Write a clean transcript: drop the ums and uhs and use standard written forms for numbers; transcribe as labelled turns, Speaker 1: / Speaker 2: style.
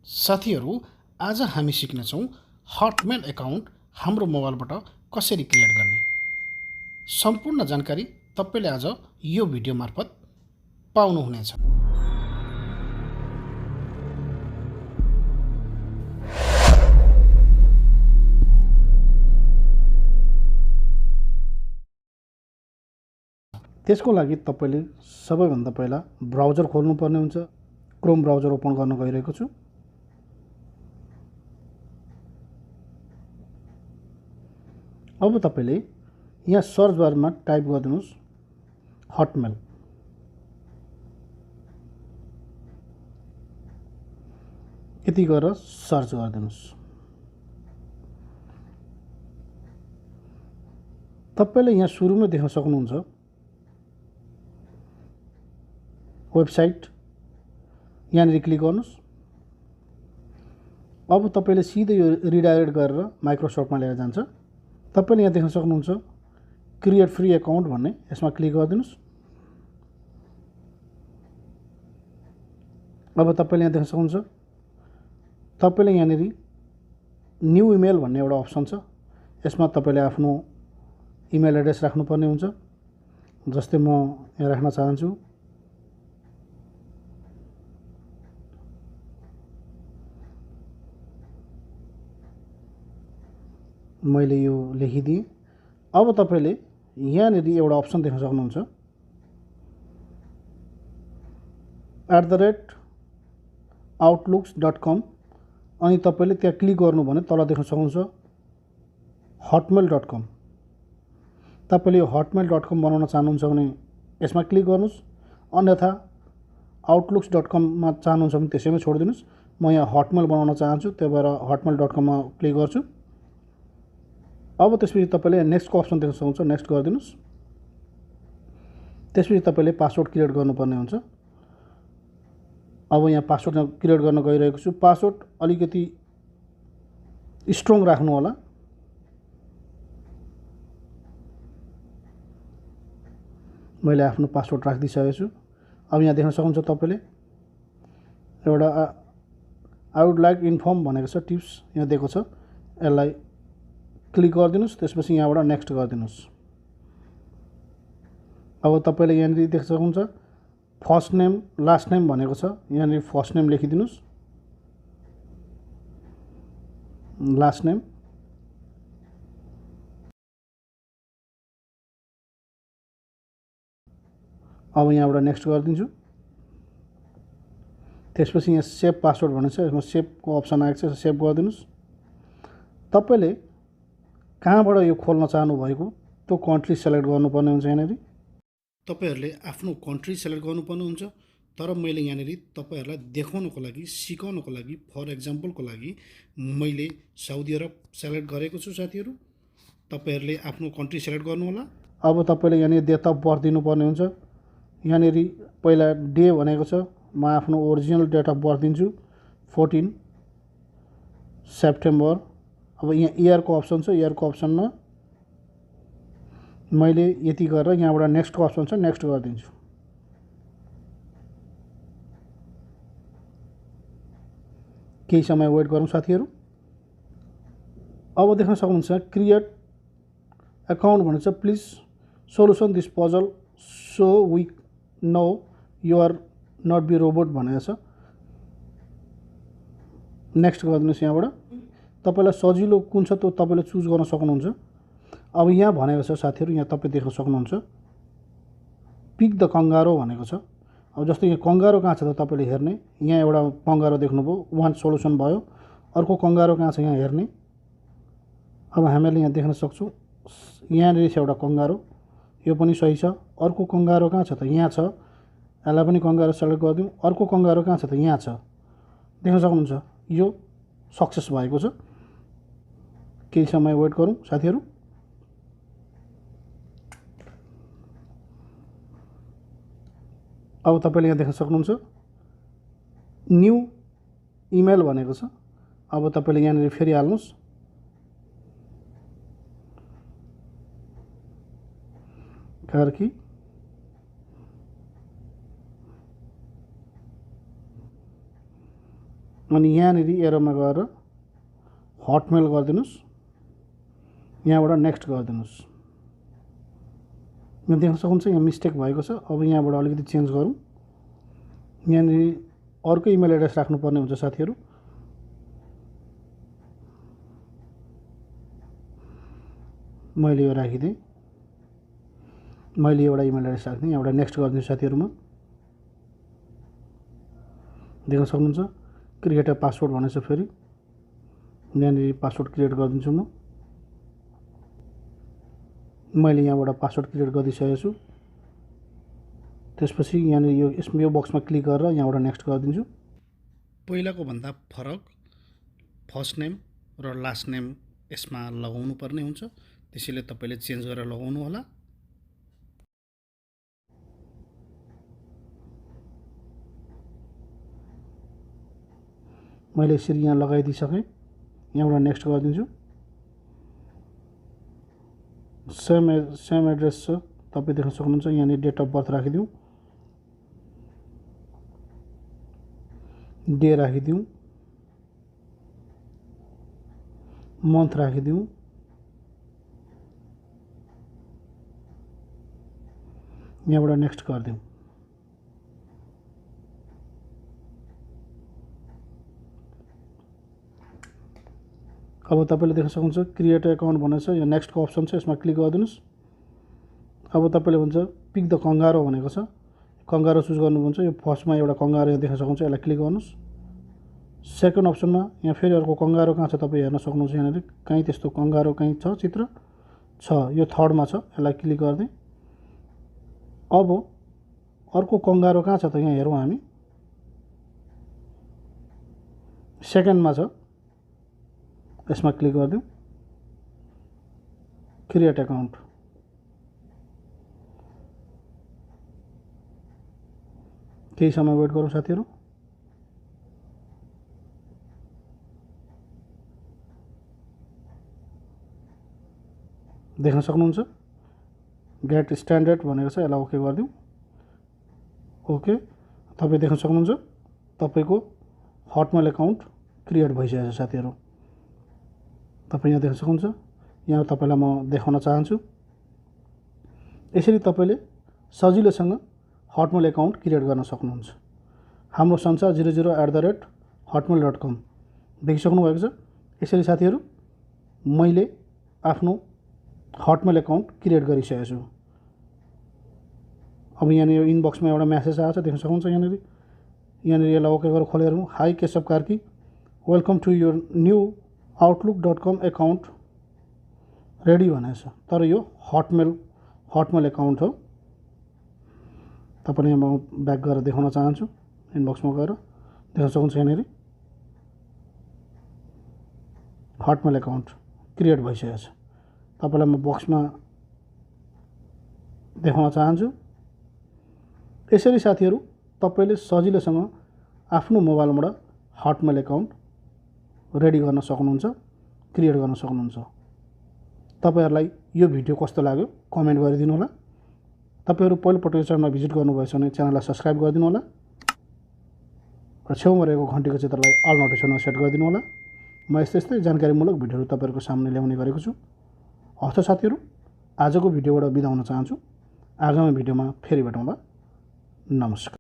Speaker 1: साथीहरू, आज हामी सिक्नेछौँ हटमेल एकाउन्ट हाम्रो मोबाइलबाट कसरी क्रिएट गर्ने। सम्पूर्ण जानकारी तपाईले आज यो भिडियो मार्फत पाउनुहुनेछ। त्यसको लागि तपाईले सबैभन्दा पहिला ब्राउजर खोल्नुपर्ने हुन्छ। क्रोम ब्राउजर ओपन गर्न गइरहेको छु। अब तपाईले यहाँ सर्च बारमा टाइप गरिदिनुस् हटमेल। यति गरेर सर्च गरिदिनुस्। तपाईले यहाँ सुरुमा देख्न सक्नुहुन्छ वेबसाइट। यहाँ क्लिक गर्नुस्। अब तपाईले सिधै यो रिडाइरेक्ट गरेर माइक्रोसफ्टमा लिएर जान्छ। तपाईले यहाँ देख्न सक्नुहुन्छ क्रिएट फ्री एकाउन्ट भन्ने, यसमा क्लिक गरिदिनुस्। अब तपाईले यहाँ देख्न सक्नुहुन्छ तपाईले यहाँनेरि न्यू इमेल भन्ने एउटा अप्सन छ। यसमा तपाईले आफ्नो इमेल एड्रेस राख्नुपर्ने हुन्छ। जस्तै म यहाँ राख्न चाहन्छु मैले यो लेखिदिएँ। अब तपाईले यहाँनेरि एउटा अप्सन देख्न सक्नुहुन्छ @outlooks.com। अनि तपाईले त्यहाँ क्लिक गर्नु भने तल देख्न सक्नुहुन्छ hotmail.com। तपाईले यो hotmail.com बनाउन चाहनुहुन्छ भने यसमा क्लिक गर्नुस्। अन्यथा outlooks.com मा चाहनुहुन्छ भने त्यसैमा छोडिदिनुस्। म यहाँ hotmail बनाउन चाहन्छु, त्यही भएर hotmail.com मा क्लिक गर्छु। अब त्यसपछि तपाईले नेक्स्टको अप्सन देख्न सक्नुहुन्छ, नेक्स्ट गरिदिनुस्। त्यसपछि तपाईले पासवर्ड क्रिएट गर्नुपर्ने हुन्छ। अब यहाँ पासवर्ड क्रिएट गर्न गइरहेको छु। पासवर्ड अलिकति स्ट्रङ राख्नु होला। मैले आफ्नो पासवर्ड राखिदिइसकेको छु। अब यहाँ देख्न सक्नुहुन्छ तपाईले एउटा आई वुड लाइक इन्फर्म भनेको छ, टिप्स यहाँ दिएको छ। यसलाई क्लिक गरिदिनुस्। त्यसपछि यहाँबाट नेक्स्ट गरिदिनुस्। अब तपाईले यहाँनिर देख्न सक्नुहुन्छ फर्स्ट नेम लास्ट नेम भनेको छ। यहाँनिर फर्स्ट नेम लेखिदिनुस्, लास्ट नेम। अब यहाँबाट नेक्स्ट गरिदिन्छु। त्यसपछि यहाँ सेभ पासवर्ड भनेको छ, यसमा सेभको अप्सन आएको छ, सेभ गरिदिनुस्। तपाईले कहाँबाट यो खोल्न चाहनु भएको त्यो कन्ट्री सेलेक्ट गर्नुपर्ने हुन्छ। यहाँनिर तपाईहरुले आफ्नो कन्ट्री सेलेक्ट गर्नुपर्ने हुन्छ। तर मैले यहाँनिर तपाईहरुलाई देखाउनको लागि, सिकाउनको लागि, फर एक्जाम्पलको लागि मैले साउदी अरब सेलेक्ट गरेको छु। साथीहरु, तपाईहरुले आफ्नो कन्ट्री सेलेक्ट गर्नु होला। अब तपाईले यहाँनिर डेट अफ बर्थ दिनुपर्ने हुन्छ। यहाँनिर पहिला डे भनेको छ, म आफ्नो ओरिजिनल डेट अफ बर्थ दिन्छु 14 सेप्टेम्बर। अब यहाँ इयरको अप्सन छ, इयरको अप्सनमा मैले यति गरेर यहाँबाट नेक्स्टको अप्सन छ, नेक्स्ट गरिदिन्छु। केही समय वेट गरौँ साथीहरु। अब देख्न सक्नुहुन्छ क्रिएट एकाउन्ट भनेको छ, please solution this puzzle so we know you are not be robot भनेको छ। नेक्स्ट गरिदिनुहोस्। यहाँबाट तपाईलाई सजिलो कुन छ त्यो तपाईले चुज गर्न सक्नुहुन्छ। अब यहाँ भनेको छ साथीहरु, यहाँ तपाई देख्न सक्नुहुन्छ पिक द कंगारो भनेको छ। अब जस्तै यहाँ कंगारो कहाँ छ त तपाईले हेर्ने। यहाँ एउटा कंगारो देख्नुभयो, वान सोल्युसन भयो। अर्को कंगारो कहाँ छ यहाँ हेर्ने। अब हामीले यहाँ देख्न सक्छौं यहाँनिर छ एउटा कंगारो, यो पनि सही छ। अर्को कंगारो कहाँ छ त यहाँ छ, यसलाई पनि कंगारो सेलेक्ट गरिदिउँ। अर्को कंगारो कहाँ छ त यहाँ छ, देख्न सक्नुहुन्छ यो सक्सेस भएको छ। केही समय वेट गरौँ साथीहरु। अब तपाईले यहाँ देख्न सक्नुहुन्छ न्यू इमेल भनेको छ। अब तपाईले यहाँनिर फेरि हाल्नुस्। कार्की अनि यहाँनिर एरोमा गएर हटमेल गरिदिनुस्। यहाँबाट नेक्स्ट गरिदिनुस्। यहाँ देख्न सक्नुहुन्छ यहाँ मिस्टेक भएको छ। अब यहाँबाट अलिकति चेन्ज गरौँ। यहाँनिर अर्को इमेल एड्रेस राख्नुपर्ने हुन्छ साथीहरू। मैले यो राखिदिएँ। मैले एउटा इमेल एड्रेस राखिदिएँ। यहाँबाट नेक्स्ट गरिदिन्छु साथीहरूमा। देख्न सक्नुहुन्छ क्रिएट अ पासवर्ड भनेछ। फेरि यहाँनिर पासवर्ड क्रिएट गरिदिन्छु म। मैले यहाँबाट पासवर्ड क्रिएट गरिसकेको छु। त्यसपछि यहाँनिर यो बक्समा क्लिक गरेर यहाँबाट नेक्स्ट गरिदिन्छु। पहिलाको भन्दा फरक फर्स्ट नेम र लास्ट नेम यसमा लगाउनु पर्ने हुन्छ। त्यसैले तपाईले चेन्ज गरेर लगाउनु होला। मैले यसरी यहाँ लगाइदिसकेँ। यहाँबाट नेक्स्ट गरिदिन्छु। सेम एड्रेस छ। तपाईँ देख्न सक्नुहुन्छ। यहाँनिर डेट अफ बर्थ राखिदिउँ। डे राखिदिउँ। मन्थ राखिदिउँ। यहाँबाट नेक्स्ट गरिदिउँ। अब तपाईले देख्न सक्नुहुन्छ क्रिएट एकाउन्ट भनेछ। यो नेक्स्टको अप्सन छ। यसमा क्लिक गरिदिनुस्। अब तपाईले भन्छ पिक द कंगारो भनेको छ। कंगारो चुज गर्नुहुन्छ। यो फर्स्टमा एउटा कंगारो यहाँ देख्न सक्नुहुन्छ। यसलाई क्लिक गर्नुस्। सेकेन्ड अप्सनमा यहाँ फेरि अर्को कंगारो कहाँ छ तपाईँ हेर्न सक्नुहुन्छ। यहाँनिर कहीँ त्यस्तो कंगारो कहीँ छ चित्र छ। यो थर्डमा छ। यसलाई क्लिक गरिदिएँ। अब अर्को कंगारो कहाँ छ त यहाँ हेरौँ हामी। सेकेन्डमा छ। यसमा क्लिक गरिदिउँ। Create account. केही समय वेट गरौँ साथीहरू। देख्न सक्नुहुन्छ गेट स्ट्यान्डर्ड भनेको छ। यसलाई ओके गरिदिउँ। ओके तपाईँ देख्न सक्नुहुन्छ तपाईँको हटमेल एकाउन्ट क्रिएट भइसकेको छ साथीहरू। तपाईँ यहाँ देख्न सक्नुहुन्छ। यहाँ तपाईँलाई म देखाउन चाहन्छु। यसरी तपाईँले सजिलोसँग हटमेल एकाउन्ट क्रिएट गर्न सक्नुहुन्छ। हाम्रो संसार 00@hotmail.com देखिसक्नु भएको छ। यसरी साथीहरू मैले आफ्नो हटमेल एकाउन्ट क्रिएट गरिसकेको छु। अब यहाँनिर इनबक्समा एउटा मेसेज आएको छ। देख्न सक्नुहुन्छ यहाँनिर यसलाई ओके गरेर खोलेर hi Keshab Karki welcome to your new outlook.com account ready भनेको छ। तर यो हटमेल एकाउन्ट हो। तपाईँले यहाँ म ब्याक गरेर देखाउन चाहन्छु। इनबक्समा गएर देख्न सक्नुहुन्छ यहाँनिर हटमेल एकाउन्ट क्रिएट भइसकेको छ। तपाईँलाई म बक्समा देखाउन चाहन्छु। यसरी साथीहरू तपाईँले सजिलोसँग आफ्नो मोबाइलबाट हटमेल एकाउन्ट रेडी गर्न सक्नुहुन्छ, क्रिएट गर्न सक्नुहुन्छ। तपाईहरुलाई यो भिडियो कस्तो लाग्यो कमेन्ट गरिदिनु होला। तपाईहरु पहिलोपटक च्यानलमा भिजिट गर्नुभएछ भने च्यानललाई सब्स्क्राइब गरिदिनु होला र छेउमा रहेको घण्टीको चित्रलाई अल नोटिफिकेसनमा सेट गरिदिनु होला। म यस्तै जानकारीमूलक भिडियोहरु तपाईहरुको सामने ल्याउने गरेको छु। हस्त साथीहरु, आजको भिडियोबाट बिदा हुन चाहन्छु। आगामी भिडियोमा फेरि भेटौँला। नमस्कार।